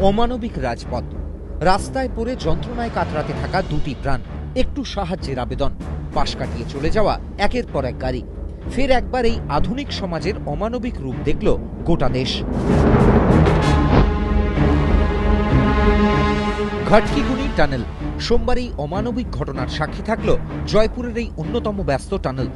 অমানবিক রাজপথ, রাস্তায় পড়ে যন্ত্রণায় কাতরাতে থাকা দুটি প্রাণ, একটু সাহায্যের আবেদন, পাশ কাটিয়ে চলে যাওয়া একের পর এক গাড়ি। ফের একবার এই আধুনিক সমাজের অমানবিক রূপ দেখল গোটা দেশ। ঘাটকিগুনি টানেল, সোমবার এই অমানবিক ঘটনার সাক্ষী থাকল জয়পুরের এই অন্যতম ব্যস্ত টানেল।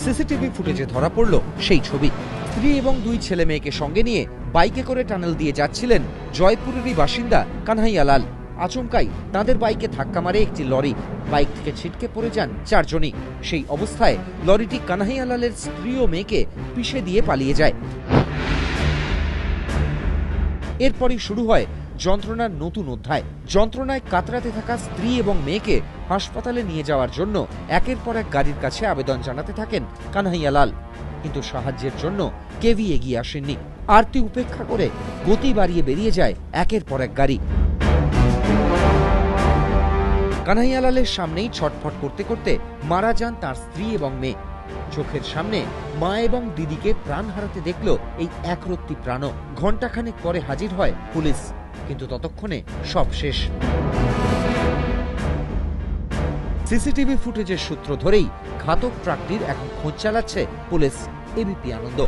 সিসিটিভি ফুটেজে ধরা পড়ল সেই ছবি। স্ত্রী এবং দুই ছেলে মেয়েকে সঙ্গে নিয়ে বাইকে করে টানেল দিয়ে যাচ্ছিলেন জয়পুরেরই বাসিন্দা কানহাইয়ালাল। আচমকাই তাঁদের বাইকে ধাক্কা মারে একটি লরি। বাইক থেকে ছিটকে পড়ে যান চারজনই। সেই অবস্থায় লরিটি কানহাইয়ালালের স্ত্রী ও মেয়েকে পিষে দিয়ে পালিয়ে যায়। এরপরই শুরু হয় যন্ত্রণার নতুন অধ্যায়। যন্ত্রণায় কাতরাতে থাকা স্ত্রী এবং মেয়েকে হাসপাতালে নিয়ে যাওয়ার জন্য একের পর এক গাড়ির কাছে আবেদন জানাতে থাকেন কানহাইয়ালাল, কিন্তু সাহায্যের জন্য কেউই এগিয়ে আসেননি। আরতি উপেক্ষা করে গতি বাড়িয়ে বেরিয়ে যায় একের পর এক গাড়ি। কানহাইয়ালালের সামনেই ছটফট করতে করতে মারা যান তার স্ত্রী এবং মেয়ে। চোখের সামনে মা এবং দিদিকে প্রাণ হারাতে দেখল এই একরত্তি প্রাণ। ঘণ্টাখানেক পরে হাজির হয় পুলিশ, কিন্তু ততক্ষণে সব শেষ। সিসিটিভি ফুটেজের সূত্র ধরেই ঘাতক ট্রাকটির এখন খোঁজ চালাচ্ছে পুলিশ। এবিপি আনন্দ।